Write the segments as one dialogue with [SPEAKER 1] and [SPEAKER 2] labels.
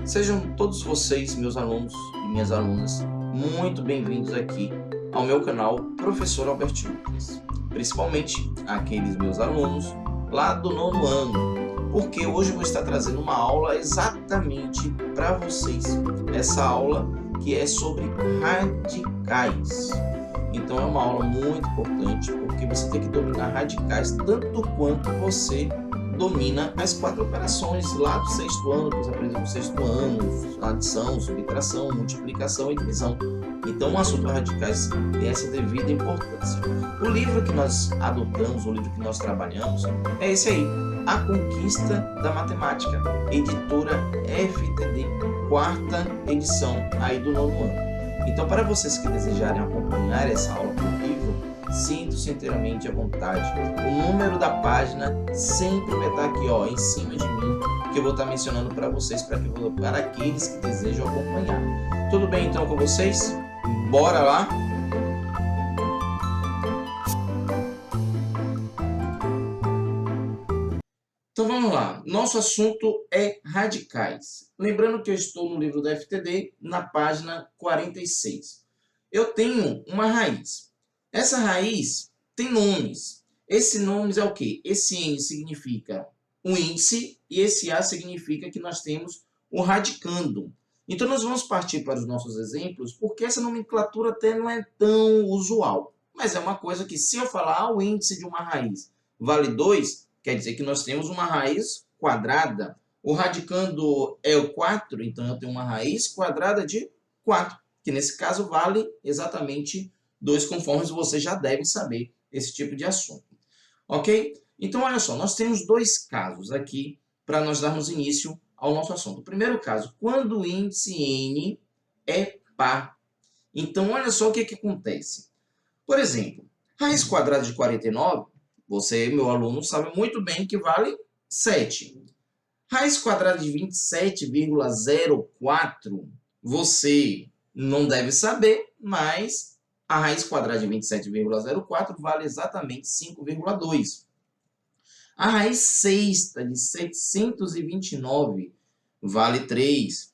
[SPEAKER 1] Sejam todos vocês, meus alunos e minhas alunas, muito bem-vindos aqui ao meu canal Professor Albertinho Lucas. Principalmente aqueles meus alunos lá do 9º ano, porque hoje eu vou estar trazendo uma aula exatamente para vocês. Essa aula que é sobre radicais. Então é uma aula muito importante, porque você tem que dominar radicais tanto quanto você domina as 4 operações lá do 6º ano, que você aprendeu no 6º ano, adição, subtração, multiplicação e divisão. Então o assunto radicais tem essa devida importância. O livro que nós adotamos, o livro que nós trabalhamos, é esse aí, A Conquista da Matemática, editora FTD, 4ª edição aí do 9º ano. Então, para vocês que desejarem acompanhar essa aula por livro, sintam-se inteiramente à vontade. O número da página sempre vai estar aqui, ó, em cima de mim, que eu vou estar mencionando para vocês, para aqueles que desejam acompanhar. Tudo bem então com vocês? Bora lá? Então vamos lá, nosso assunto é radicais. Lembrando que eu estou no livro da FTD, na página 46. Eu tenho uma raiz. Essa raiz tem nomes. Esse nomes é o quê? Esse N significa o índice e esse A significa que nós temos o radicando. Então nós vamos partir para os nossos exemplos, porque essa nomenclatura até não é tão usual. Mas é uma coisa que, se eu falar o índice de uma raiz vale 2, quer dizer que nós temos uma raiz quadrada. O radicando é o 4, então eu tenho uma raiz quadrada de 4, que nesse caso vale exatamente 2, conforme você já deve saber esse tipo de assunto. Ok? Então, olha só, nós temos 2 casos aqui para nós darmos início ao nosso assunto. O primeiro caso, quando o índice N é par. Então, olha só o que acontece. Por exemplo, raiz quadrada de 49, você, meu aluno, sabe muito bem que vale 7. Raiz quadrada de 27,04, você não deve saber, mas a raiz quadrada de 27,04 vale exatamente 5,2. A raiz sexta de 729 vale 3.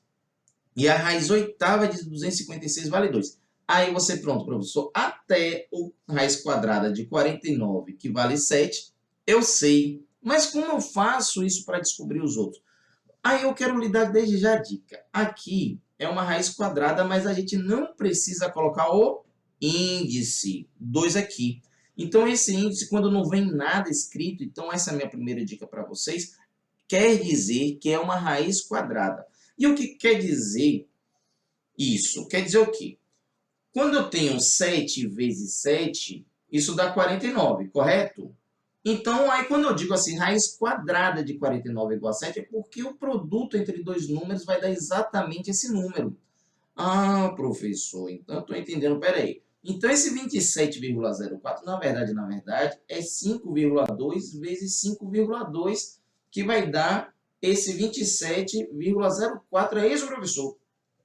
[SPEAKER 1] E a raiz oitava de 256 vale 2. Aí você, pronto, professor, até o raiz quadrada de 49, que vale 7, eu sei. Mas como eu faço isso para descobrir os outros? Aí eu quero lhe dar desde já a dica. Aqui é uma raiz quadrada, mas a gente não precisa colocar o índice 2 aqui. Então, esse índice, quando não vem nada escrito, então essa é a minha primeira dica para vocês, quer dizer que é uma raiz quadrada. E o que quer dizer isso? Quer dizer o quê? Quando eu tenho 7 vezes 7, isso dá 49, correto? Então, aí quando eu digo assim, raiz quadrada de 49 igual a 7, é porque o produto entre 2 números vai dar exatamente esse número. Ah, professor, então eu estou entendendo, peraí. Então, esse 27,04, na verdade, é 5,2 vezes 5,2, que vai dar esse 27,04. É isso, professor?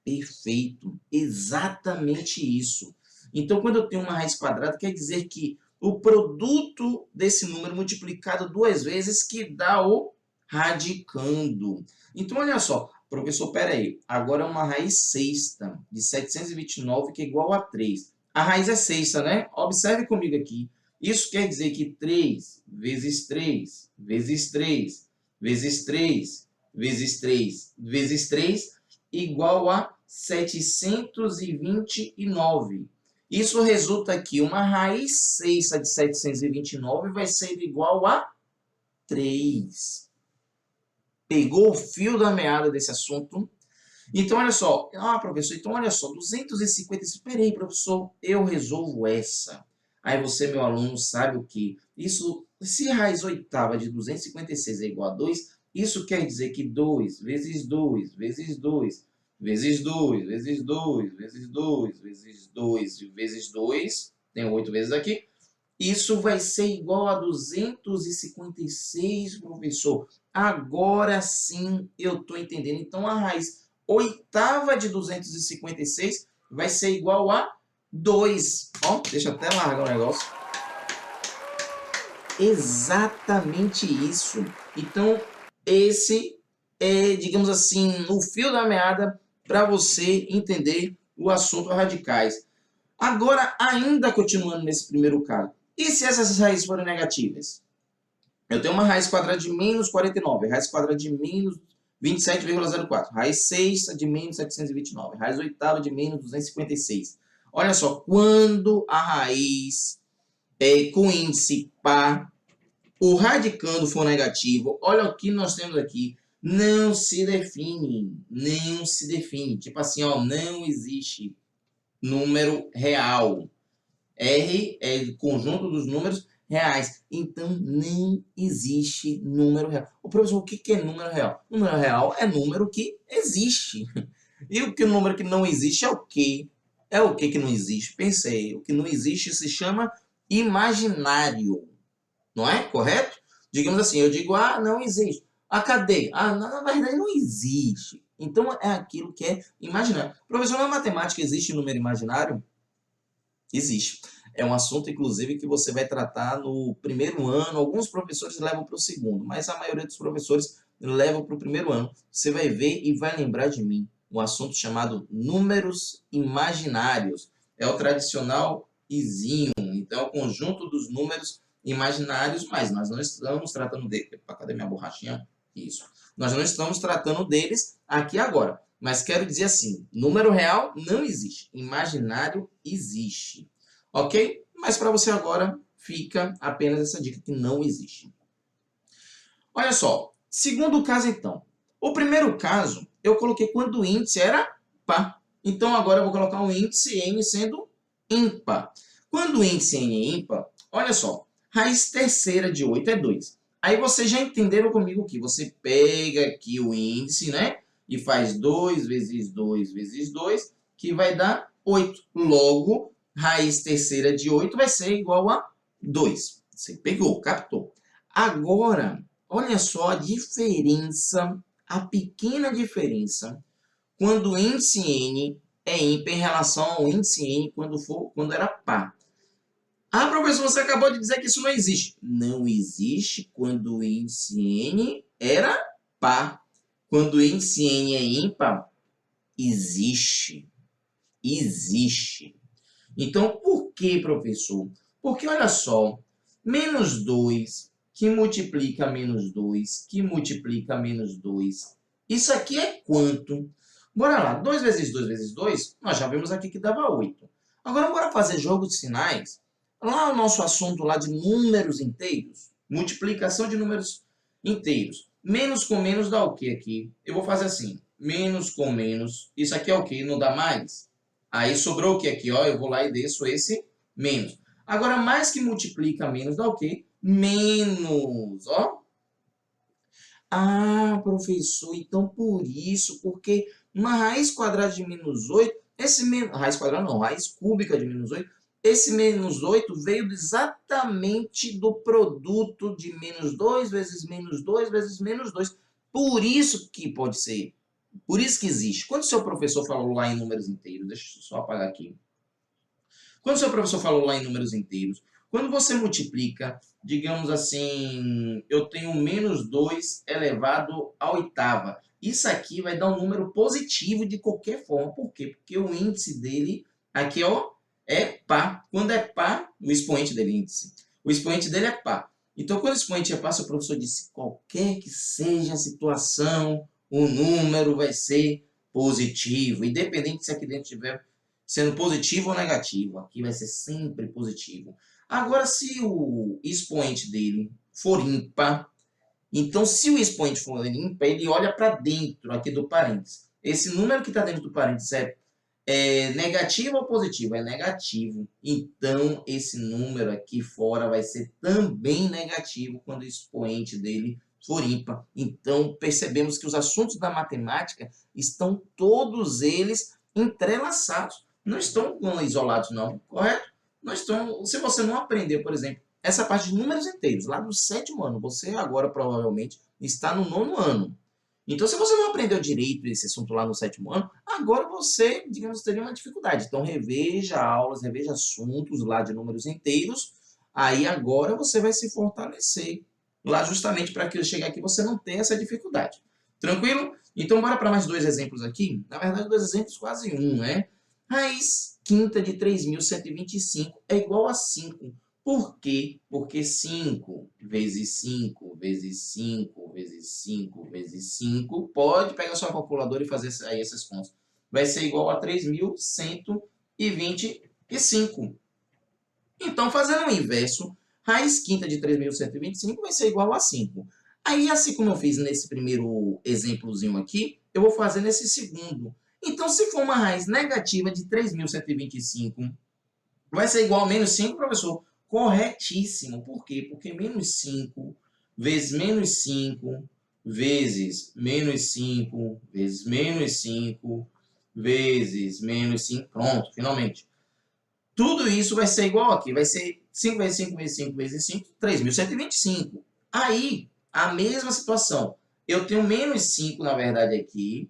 [SPEAKER 1] Perfeito, exatamente isso. Então, quando eu tenho uma raiz quadrada, quer dizer que o produto desse número multiplicado 2 vezes que dá o radicando. Então, olha só, professor, peraí, agora é uma raiz sexta de 729 que é igual a 3. A raiz é sexta, né? Observe comigo aqui. Isso quer dizer que 3 vezes 3 vezes 3 vezes 3 vezes 3 vezes 3 igual a 729. Isso resulta que uma raiz sexta de 729 vai ser igual a 3. Pegou o fio da meada desse assunto? Então, olha só. Ah, professor, então olha só. 250. Espera aí, professor, eu resolvo essa. Aí você, meu aluno, sabe o que? Isso, se a raiz oitava de 256 é igual a 2, isso quer dizer que 2 vezes 2 vezes 2 vezes 2 vezes 2 vezes 2 vezes 2 vezes 2, tem 8 vezes aqui, isso vai ser igual a 256, professor. Agora sim eu estou entendendo. Então, a raiz oitava de 256 vai ser igual a 2. Ó, deixa eu até largar o negócio. Exatamente isso. Então, esse digamos assim, o fio da meada para você entender o assunto radicais. Agora, ainda continuando nesse primeiro caso, e se essas raízes forem negativas? Eu tenho uma raiz quadrada de menos 49, raiz quadrada de menos 27,04, raiz sexta de menos 729, raiz oitava de menos 256. Olha só, quando a raiz com índice par, o radicando for negativo, olha o que nós temos aqui, não se define, não se define. Tipo assim, ó, não existe número real. R é o conjunto dos números reais. Então, não existe número real. O professor, o que é número real? Número real é número que existe. E o número que não existe é o quê? É o que não existe? Pensei, o que não existe se chama imaginário. Não é? Correto? Digamos assim, eu digo, não existe. Cadê? Na verdade não existe. Então, é aquilo que é imaginário. Professor, na matemática existe número imaginário? Existe. É um assunto, inclusive, que você vai tratar no primeiro ano. Alguns professores levam para o segundo, mas a maioria dos professores levam para o primeiro ano. Você vai ver e vai lembrar de mim. Um assunto chamado números imaginários. É o tradicional izinho. Então, é o conjunto dos números imaginários, mas nós não estamos tratando deles. Cadê minha borrachinha? Isso. Nós não estamos tratando deles aqui agora. Mas quero dizer assim, número real não existe, imaginário existe, ok? Mas para você agora fica apenas essa dica que não existe. Olha só, segundo caso então. O primeiro caso, eu coloquei quando o índice era par. Então agora eu vou colocar o índice n sendo ímpar. Quando o índice n é ímpar, olha só, raiz terceira de 8 é 2. Aí vocês já entenderam comigo que você pega aqui o índice, né? E faz 2 vezes 2 vezes 2, que vai dar 8. Logo, raiz terceira de 8 vai ser igual a 2. Você pegou, captou. Agora, olha só a diferença, a pequena diferença, quando o índice n é ímpar em relação ao índice n quando era par. Professor, você acabou de dizer que isso não existe. Não existe quando o índice n era par. Quando o índice n é ímpar, existe. Existe. Então, por que, professor? Porque, olha só, menos 2, que multiplica menos 2, que multiplica menos 2. Isso aqui é quanto? Bora lá, 2 vezes 2 vezes 2, nós já vimos aqui que dava 8. Agora, bora fazer jogo de sinais. Lá o nosso assunto lá de números inteiros, multiplicação de números inteiros. Menos com menos dá o que aqui? Eu vou fazer assim, menos com menos, isso aqui é o que? Não dá mais? Aí sobrou o que aqui? Ó, eu vou lá e desço esse menos. Agora, mais que multiplica menos dá o quê? Menos, ó. Professor, então por isso, porque uma raiz quadrada de menos 8, raiz quadrada não, raiz cúbica de menos 8, esse menos 8 veio exatamente do produto de menos 2 vezes menos 2 vezes menos 2. Por isso que pode ser, por isso que existe. Quando o seu professor falou lá em números inteiros, deixa eu só apagar aqui. Quando o seu professor falou lá em números inteiros, quando você multiplica, digamos assim, eu tenho menos 2 elevado à oitava. Isso aqui vai dar um número positivo de qualquer forma. Por quê? Porque o índice dele, aqui ó, é par. Quando é par, o expoente dele é índice. O expoente dele é par. Então, quando o expoente é par, o professor disse, qualquer que seja a situação, o número vai ser positivo. Independente se aqui dentro tiver sendo positivo ou negativo. Aqui vai ser sempre positivo. Agora, se o expoente dele for ímpar, então, se o expoente for ímpar, ele olha para dentro aqui do parênteses. Esse número que está dentro do parênteses é negativo ou positivo? É negativo. Então, esse número aqui fora vai ser também negativo quando o expoente dele for ímpar. Então, percebemos que os assuntos da matemática estão todos eles entrelaçados. Não estão isolados, não, correto? Se você não aprendeu, por exemplo, essa parte de números inteiros, lá do 7º ano, você agora provavelmente está no 9º ano. Então, se você não aprendeu direito esse assunto lá no 7º ano, agora você, digamos, teria uma dificuldade. Então, reveja aulas, reveja assuntos lá de números inteiros, aí agora você vai se fortalecer, lá justamente para que eu chegar aqui você não tenha essa dificuldade. Tranquilo? Então, bora para mais dois exemplos aqui. Na verdade, dois exemplos, quase um, né? Raiz quinta de 3.125 é igual a 5. Por quê? Porque 5 vezes 5 vezes 5 vezes 5 vezes 5, pode pegar sua calculadora e fazer aí essas contas. Vai ser igual a 3.125. Então, fazendo o inverso, raiz quinta de 3.125 vai ser igual a 5. Aí, assim como eu fiz nesse primeiro exemplozinho aqui, eu vou fazer nesse segundo. Então, se for uma raiz negativa de 3.125, vai ser igual a menos 5, professor? Corretíssimo. Por quê? Porque menos 5 vezes menos 5 vezes menos 5 vezes menos 5 vezes menos 5. Pronto, finalmente. Tudo isso vai ser igual aqui. Vai ser 5 vezes 5 vezes 5 vezes 5, 3.125. Aí, a mesma situação. Eu tenho menos 5, na verdade, aqui,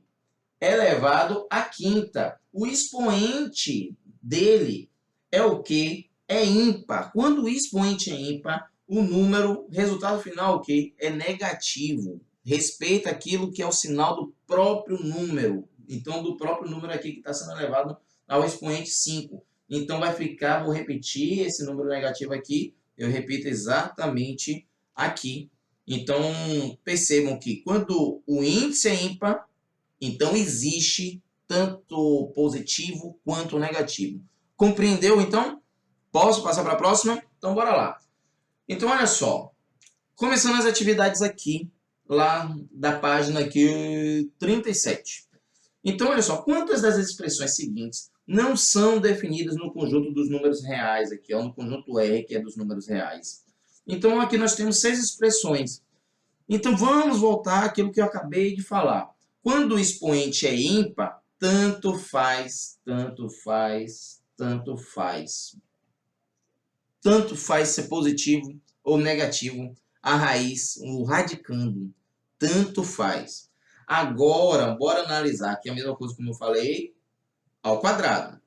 [SPEAKER 1] elevado à quinta. O expoente dele é o quê? É ímpar. Quando o expoente é ímpar, o número, resultado final, o quê? É negativo. Respeita aquilo que é o sinal do próprio número. Então, do próprio número aqui que está sendo elevado ao expoente 5. Então, vai ficar, vou repetir esse número negativo aqui, eu repito exatamente aqui. Então, percebam que quando o índice é ímpar, então existe tanto positivo quanto negativo. Compreendeu, então? Posso passar para a próxima? Então, bora lá. Então, olha só. Começando as atividades aqui, lá da página aqui 37. Então, olha só. Quantas das expressões seguintes não são definidas no conjunto dos números reais aqui, ó, no conjunto R, que é dos números reais? Então, aqui nós temos 6 expressões. Então, vamos voltar àquilo que eu acabei de falar. Quando o expoente é ímpar, tanto faz, tanto faz, tanto faz. Tanto faz ser positivo ou negativo, a raiz, o radicando, tanto faz. Agora, bora analisar aqui a mesma coisa como eu falei, ao quadrado.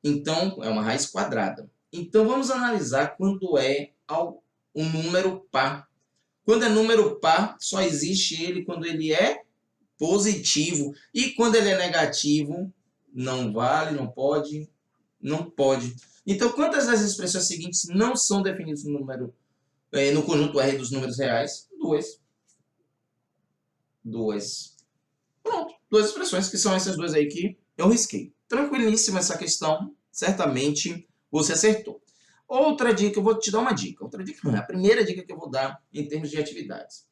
[SPEAKER 1] Então, é uma raiz quadrada. Então, vamos analisar quando é um número par. Quando é número par, só existe ele quando ele é positivo. E quando ele é negativo, não vale, não pode, não pode. Então, quantas das expressões seguintes não são definidas no conjunto R dos números reais? Duas. Pronto, duas expressões, que são essas duas aí que eu risquei. Tranquilíssima essa questão, certamente você acertou. Outra dica, eu vou te dar uma dica. A primeira dica que eu vou dar em termos de atividades.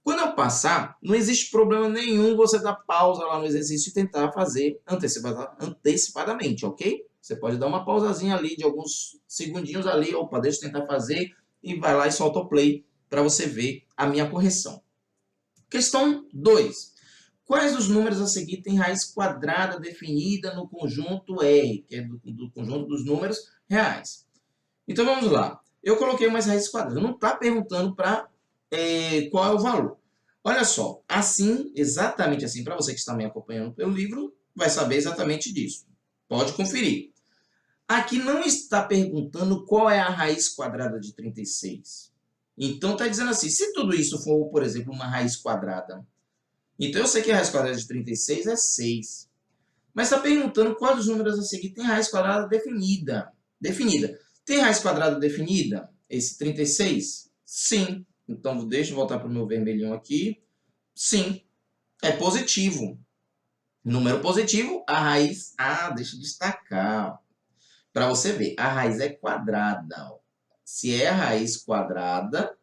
[SPEAKER 1] Quando eu passar, não existe problema nenhum você dar pausa lá no exercício e tentar fazer antecipadamente, ok? Você pode dar uma pausazinha ali de alguns segundinhos ali, opa, deixa eu tentar fazer, e vai lá e solta o play para você ver a minha correção. Questão 2. Quais dos números a seguir têm raiz quadrada definida no conjunto R, que é do conjunto dos números reais? Então vamos lá. Eu coloquei umas raízes quadradas. Não está perguntando para qual é o valor. Olha só, assim, exatamente assim, para você que está me acompanhando pelo livro, vai saber exatamente disso. Pode conferir. Aqui não está perguntando qual é a raiz quadrada de 36. Então está dizendo assim, se tudo isso for, por exemplo, uma raiz quadrada, então eu sei que a raiz quadrada de 36 é 6. Mas está perguntando qual dos números a seguir tem raiz quadrada definida. Tem raiz quadrada definida? Esse 36? Sim. Então, deixa eu voltar para o meu vermelhinho aqui. Sim. É positivo. Número positivo, a raiz... deixa eu destacar. Para você ver, a raiz é quadrada. Se é a raiz quadrada,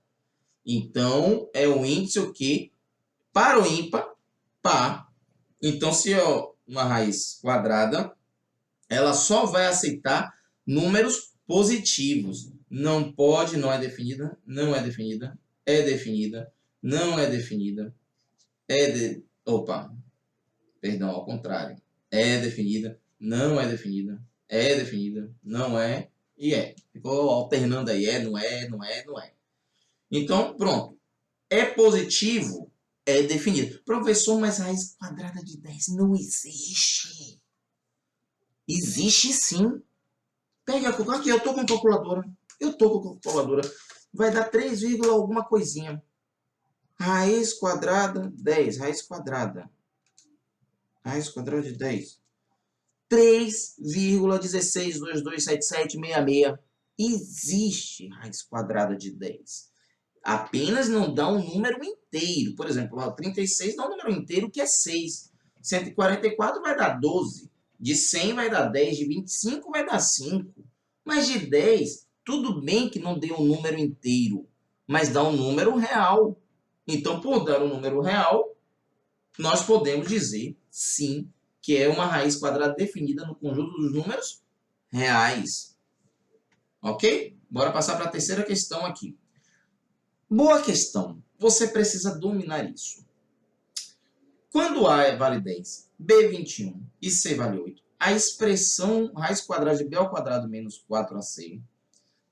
[SPEAKER 1] então é o índice o quê? Para o ímpar, par. Então, se é uma raiz quadrada, ela só vai aceitar números positivos. Não pode, não é definida, não é definida, é definida, não é definida, perdão, ao contrário. É definida, não é definida, é definida, não é e é. Ficou alternando aí, não é, não é, não é. Então, pronto. É positivo, é definido. Professor, mas raiz quadrada de 10 não existe. Existe sim. Pega aqui, eu tô com calculadora. Vai dar 3, alguma coisinha. Raiz quadrada, 10. Raiz quadrada. Raiz quadrada de 10. 3,16227766. Existe raiz quadrada de 10. Apenas não dá um número inteiro. Por exemplo, lá, 36 dá um número inteiro que é 6. 144 vai dar 12. De 100 vai dar 10. De 25 vai dar 5. Mas de 10, tudo bem que não dê um número inteiro, mas dá um número real. Então, por dar um número real, nós podemos dizer, sim, que é uma raiz quadrada definida no conjunto dos números reais. Ok? Bora passar para a terceira questão aqui. Boa questão. Você precisa dominar isso. Quando A vale 10, B 21 e C vale 8, a expressão raiz quadrada de B ao quadrado menos 4AC,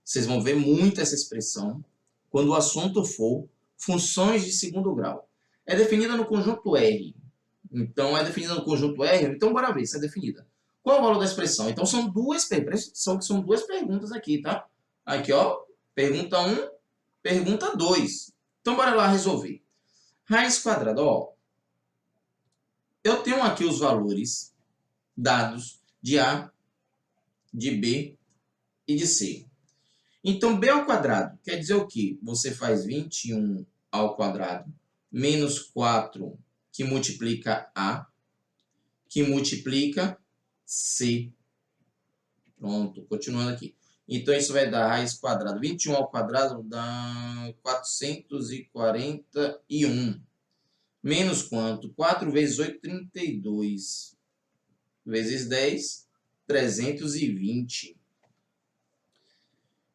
[SPEAKER 1] vocês vão ver muito essa expressão quando o assunto for funções de segundo grau. É definida no conjunto R. Então, é definida no conjunto R. Então, bora ver se é definida. Qual é o valor da expressão? Então, são duas perguntas aqui, tá? Aqui, ó. Pergunta 1, pergunta 2. Então, bora lá resolver. Raiz quadrada, ó. Eu tenho aqui os valores dados de A, de B e de C. Então, B ao quadrado quer dizer o quê? Você faz 21 ao quadrado menos 4 que multiplica A, que multiplica C. Pronto, continuando aqui. Então, isso vai dar raiz quadrada. 21 ao quadrado dá 441. Menos quanto? 4 vezes 8, 32. Vezes 10, 320.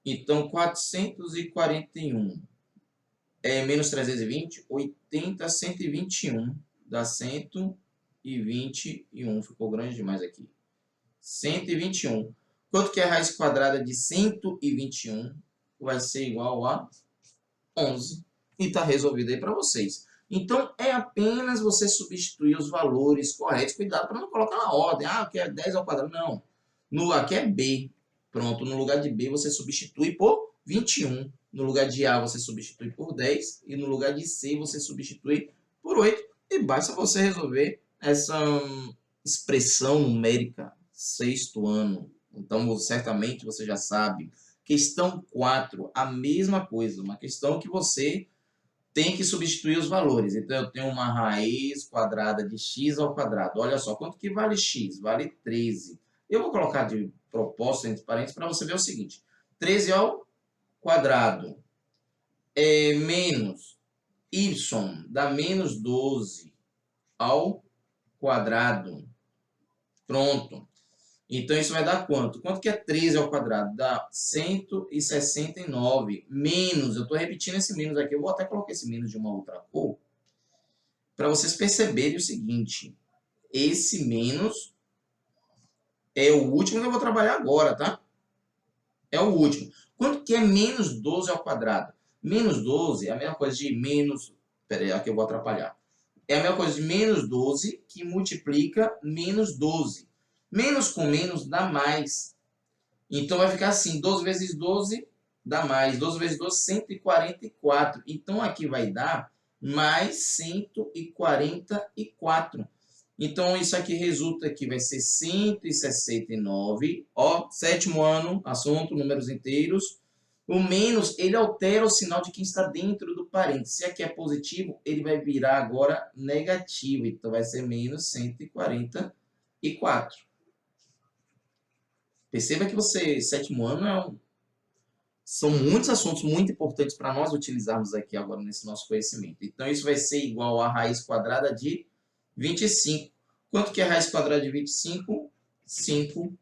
[SPEAKER 1] Então, 441 menos 320, 80, 121. Dá 121. Ficou grande demais aqui. 121. Quanto que é a raiz quadrada de 121? Vai ser igual a 11. E está resolvido aí para vocês. Então, é apenas você substituir os valores corretos. Cuidado para não colocar na ordem. Ah, aqui é 10 ao quadrado. Não. Aqui é B. Pronto, no lugar de B você substitui por 21. No lugar de A você substitui por 10. E no lugar de C você substitui por 8. E basta você resolver essa expressão numérica, sexto ano. Então, certamente você já sabe. Questão 4, a mesma coisa. Uma questão que você tem que substituir os valores. Então, eu tenho uma raiz quadrada de x ao quadrado. Olha só, quanto que vale x? Vale 13. Eu vou colocar de propósito entre parênteses para você ver o seguinte. 13 ao quadrado é menos y dá menos 12 ao quadrado. Pronto. Então, isso vai dar quanto? Quanto que é 13 ao quadrado? Dá 169 menos, eu estou repetindo esse menos aqui, eu vou até colocar esse menos de uma outra cor, para vocês perceberem o seguinte, esse menos é o último que eu vou trabalhar agora, tá? É o último. Quanto que é menos 12 ao quadrado? Menos 12 é a mesma coisa de menos... Pera aí, aqui eu vou atrapalhar. É a mesma coisa de menos 12 que multiplica menos 12. Menos com menos dá mais. Então, vai ficar assim, 12 vezes 12 dá mais. 12 vezes 12, 144. Então, aqui vai dar mais 144. Então, isso aqui resulta que vai ser 169. Ó, sétimo ano, assunto, números inteiros. O menos, ele altera o sinal de quem está dentro do parênteses. Se aqui é positivo, ele vai virar agora negativo. Então, vai ser menos 144. Perceba que você, sétimo ano, são muitos assuntos muito importantes para nós utilizarmos aqui agora nesse nosso conhecimento. Então, isso vai ser igual a raiz quadrada de 25. Quanto que é a raiz quadrada de 25? 5.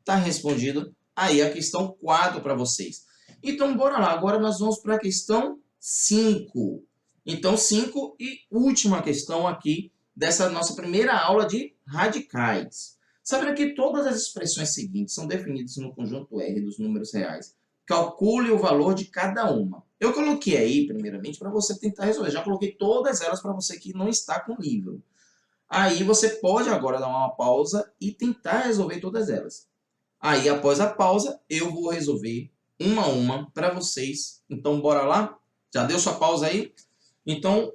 [SPEAKER 1] Está respondido aí a questão 4 para vocês. Então, bora lá. Agora nós vamos para a questão 5. Então, 5 e última questão aqui dessa nossa primeira aula de radicais. Sabendo que todas as expressões seguintes são definidas no conjunto R dos números reais, calcule o valor de cada uma. Eu coloquei aí, primeiramente, para você tentar resolver. Já coloquei todas elas para você que não está com o livro. Aí você pode agora dar uma pausa e tentar resolver todas elas. Aí, após a pausa, eu vou resolver uma a uma para vocês. Então, bora lá? Já deu sua pausa aí? Então,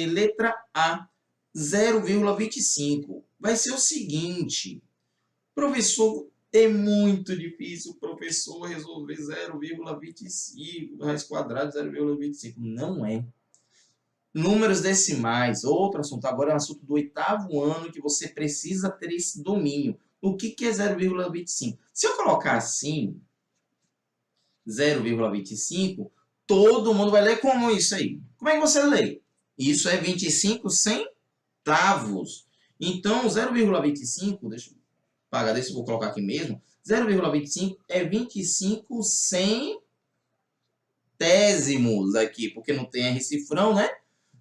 [SPEAKER 1] letra A, 0,25. Vai ser o seguinte, professor, é muito difícil o professor resolver 0,25, raiz quadrada de 0,25. Não é. Números decimais, outro assunto. Agora é um assunto do 8º ano que você precisa ter esse domínio. O que é 0,25? Se eu colocar assim, 0,25, todo mundo vai ler como isso aí? Como é que você lê? Isso é 25 centavos. Então, 0,25, deixa eu pagar, deixa eu vou colocar aqui mesmo, 0,25 é 25 centésimos aqui, porque não tem R cifrão, né?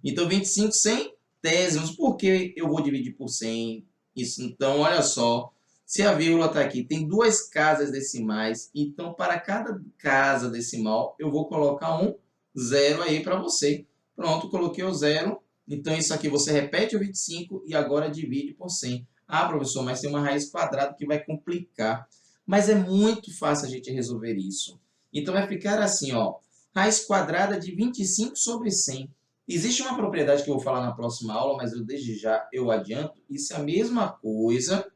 [SPEAKER 1] Então, 25 centésimos. Por que eu vou dividir por 100? Isso, então, olha só. Se a vírgula está aqui, tem 2 casas decimais. Então, para cada casa decimal, eu vou colocar um zero aí para você. Pronto, coloquei o zero. Então, isso aqui você repete o 25 e agora divide por 100. Ah, professor, mas tem uma raiz quadrada que vai complicar. Mas é muito fácil a gente resolver isso. Então, vai ficar assim, ó. Raiz quadrada de 25 sobre 100. Existe uma propriedade que eu vou falar na próxima aula, mas eu desde já eu adianto. Isso é a mesma coisa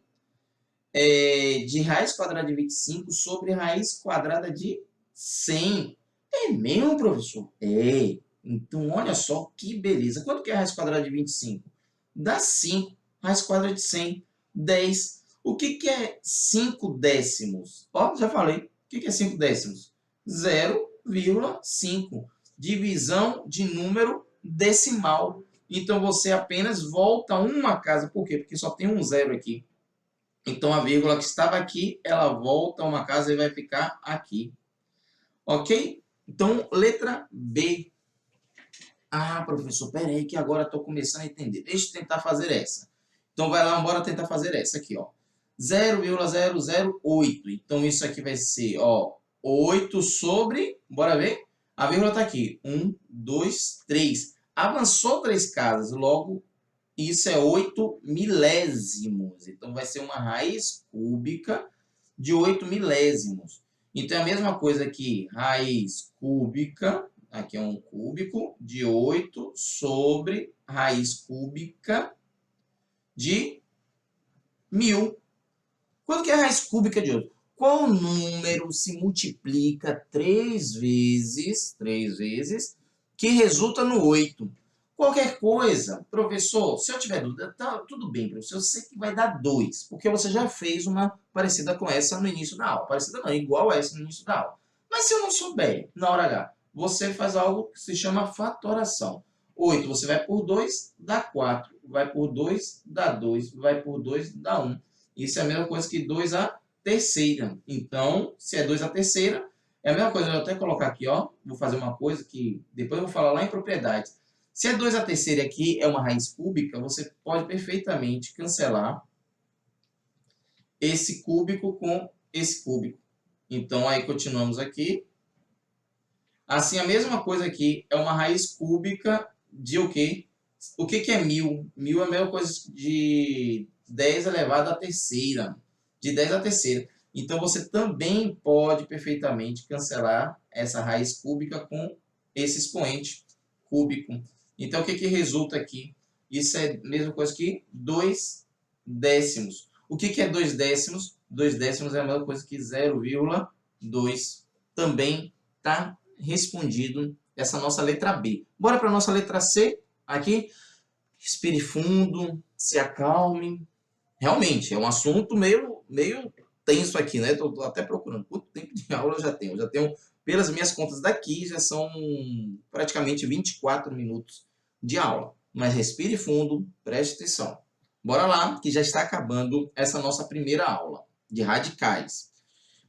[SPEAKER 1] de raiz quadrada de 25 sobre raiz quadrada de 100. É mesmo, professor? É. Então, olha só que beleza. Quanto que é a raiz quadrada de 25? Dá 5. Raiz quadrada de 100, 10. O que é 5 décimos? Ó, já falei. O que é 5 décimos? 0,5. Divisão de número decimal. Então, você apenas volta uma casa. Por quê? Porque só tem um zero aqui. Então, a vírgula que estava aqui, ela volta uma casa e vai ficar aqui. Ok? Então, letra B. Ah, professor, peraí que agora estou começando a entender. Deixa eu tentar fazer essa. Então, vai lá, bora tentar fazer essa aqui, ó. 0,008. Então, isso aqui vai ser, ó, 8 sobre... Bora ver? A vírgula está aqui. 1, 2, 3. Avançou 3 casas, logo... Isso é 8 milésimos. Então, vai ser uma raiz cúbica de 8 milésimos. Então, é a mesma coisa que raiz cúbica, aqui é um cúbico, de 8 sobre raiz cúbica de 1000. Quanto que é a raiz cúbica de 8? Qual número se multiplica 3 vezes, que resulta no 8? Qualquer coisa, professor, se eu tiver dúvida, tá, tudo bem, professor, eu sei que vai dar 2, porque você já fez uma parecida com essa no início da aula. Parecida não, igual a essa no início da aula. Mas se eu não souber, na hora H, você faz algo que se chama fatoração. 8, você vai por 2, dá 4. Vai por 2, dá 2. Vai por 2, dá 1. Isso é a mesma coisa que 2 à terceira. Então, se é 2 à terceira, é a mesma coisa. Eu vou até colocar aqui, ó. Vou fazer uma coisa que depois eu vou falar lá em propriedades. Se é 2 à terceira aqui é uma raiz cúbica, você pode perfeitamente cancelar esse cúbico com esse cúbico. Então, aí continuamos aqui. Assim, a mesma coisa aqui é uma raiz cúbica de o quê? O que é 1000? 1000 é a mesma coisa de 10 elevado à terceira. De 10 à terceira. Então, você também pode perfeitamente cancelar essa raiz cúbica com esse expoente cúbico. Então, o que resulta aqui? Isso é a mesma coisa que 2 décimos. O que é 2 décimos? 2 décimos é a mesma coisa que 0,2. Também está respondido essa nossa letra B. Bora para a nossa letra C. Aqui, respire fundo, se acalme. Realmente, é um assunto meio tenso aqui, né? Estou até procurando. Quanto tempo de aula eu já tenho? Eu já tenho, pelas minhas contas daqui, já são praticamente 24 minutos de aula. Mas respire fundo, preste atenção. Bora lá, que já está acabando essa nossa primeira aula de radicais.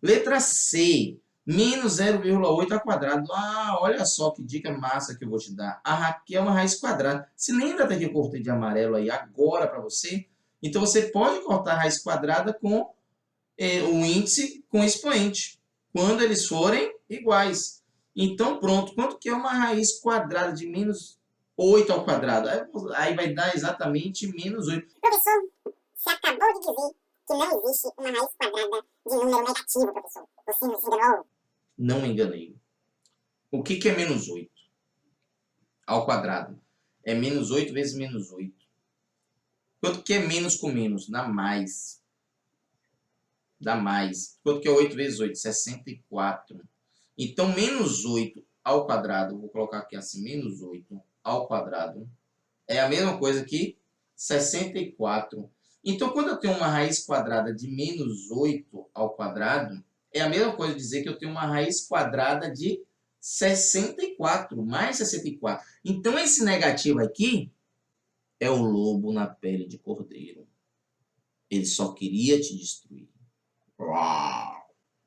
[SPEAKER 1] Letra C, menos 0,8 ao quadrado. Ah, olha só que dica massa que eu vou te dar. A Raquel é uma raiz quadrada. Se lembra até que eu cortei de amarelo aí agora para você? Então, você pode cortar a raiz quadrada com o índice com expoente, quando eles forem iguais. Então, pronto. Quanto que é uma raiz quadrada de menos 8 ao quadrado? Aí vai dar exatamente menos 8.
[SPEAKER 2] Professor, você acabou de dizer que não existe uma raiz quadrada de número negativo, professor. Você me enganou?
[SPEAKER 1] Não me enganei. O que é menos 8 ao quadrado? É menos 8 vezes menos 8. Quanto que é menos com menos? Dá mais. Dá mais. Quanto que é 8 vezes 8? 64. Então, menos 8 ao quadrado, vou colocar aqui assim, menos 8 ao quadrado, é a mesma coisa que 64. Então, quando eu tenho uma raiz quadrada de menos 8 ao quadrado, é a mesma coisa dizer que eu tenho uma raiz quadrada de 64, mais 64. Então, esse negativo aqui é o lobo na pele de cordeiro. Ele só queria te destruir.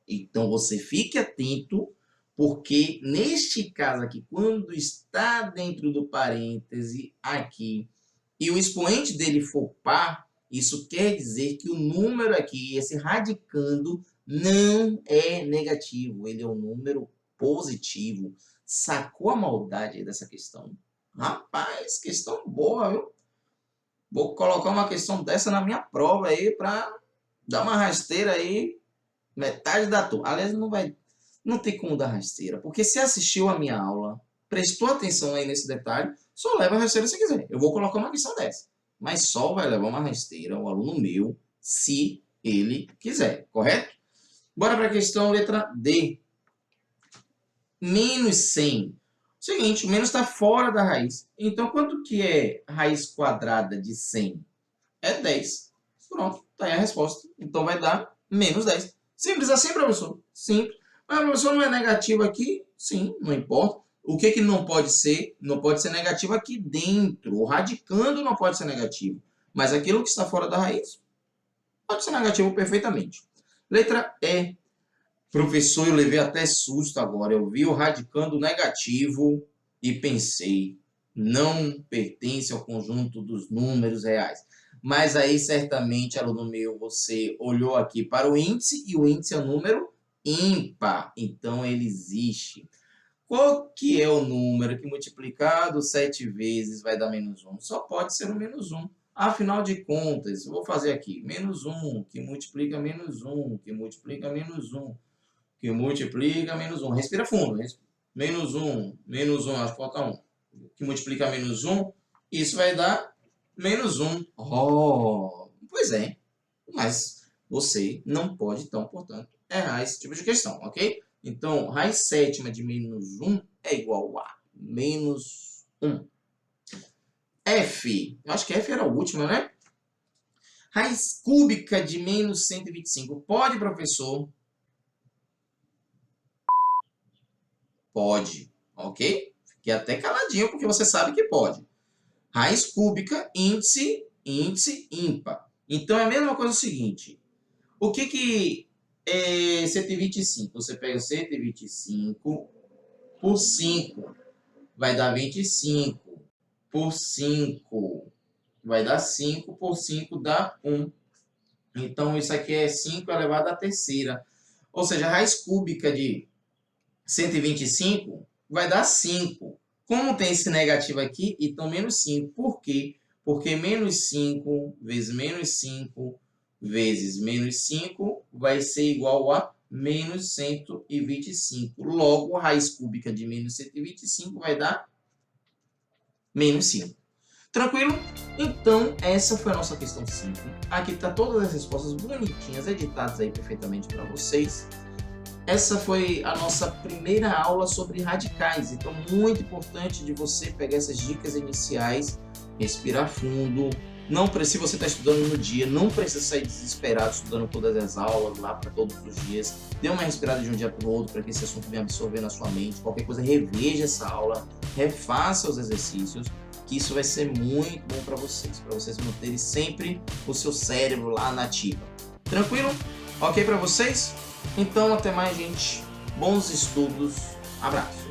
[SPEAKER 1] Então, você fique atento, porque neste caso aqui, quando está dentro do parêntese aqui, e o expoente dele for par, isso quer dizer que o número aqui, esse radicando, não é negativo, ele é um número positivo. Sacou a maldade aí dessa questão? Rapaz, questão boa, viu? Vou colocar uma questão dessa na minha prova aí para dar uma rasteira aí, metade da turma. Aliás, não tem como dar rasteira, porque se assistiu a minha aula, prestou atenção aí nesse detalhe, só leva a rasteira se quiser. Eu vou colocar uma questão dessa, mas só vai levar uma rasteira o aluno meu, se ele quiser, correto? Bora para a questão letra D. Menos 100. Seguinte, o menos está fora da raiz. Então, quanto que é raiz quadrada de 100? É 10. Pronto, tá aí a resposta. Então, vai dar menos 10. Simples assim, professor? Simples. Mas, professor, não é negativo aqui? Sim, não importa. O que não pode ser? Não pode ser negativo aqui dentro. O radicando não pode ser negativo. Mas aquilo que está fora da raiz pode ser negativo perfeitamente. Letra E. Professor, eu levei até susto agora. Eu vi o radicando negativo e pensei, não pertence ao conjunto dos números reais. Mas aí, certamente, aluno meu, você olhou aqui para o índice e o índice é um número ímpar. Então, ele existe. Qual que é o número que multiplicado 7 vezes vai dar menos 1? Só pode ser o menos 1. Afinal de contas, eu vou fazer aqui, menos 1, que multiplica menos 1, que multiplica menos 1. Que multiplica menos 1. Respira fundo. Menos 1, acho que falta 1. Que multiplica menos 1, isso vai dar menos 1. Oh, pois é. Mas você não pode, então, portanto, errar esse tipo de questão, ok? Então, raiz sétima de menos 1 é igual a menos 1. F. Eu acho que F era a última, né? Raiz cúbica de menos 125. Pode, professor? Pode, ok? Fique até caladinho, porque você sabe que pode. Raiz cúbica, índice ímpar. Então, é a mesma coisa o seguinte. O que é 125? Você pega 125 por 5, vai dar 25. Por 5, vai dar 5. Por 5 dá 1. Então, isso aqui é 5 elevado à terceira. Ou seja, a raiz cúbica de 125 vai dar 5. Como tem esse negativo aqui, então menos 5. Por quê? Porque menos 5 vezes menos 5 vezes menos 5 vai ser igual a menos 125. Logo, a raiz cúbica de menos 125 vai dar menos 5. Tranquilo? Então, essa foi a nossa questão 5. Aqui está todas as respostas bonitinhas, editadas aí perfeitamente para vocês. Essa foi a nossa primeira aula sobre radicais. Então, muito importante de você pegar essas dicas iniciais, respirar fundo. Se você está estudando no dia, não precisa sair desesperado estudando todas as aulas lá para todos os dias. Dê uma respirada de um dia para o outro para que esse assunto venha absorver na sua mente. Qualquer coisa, reveja essa aula, refaça os exercícios, que isso vai ser muito bom para vocês manterem sempre o seu cérebro lá na ativa. Tranquilo? Ok para vocês? Então, até mais, gente. Bons estudos. Abraço.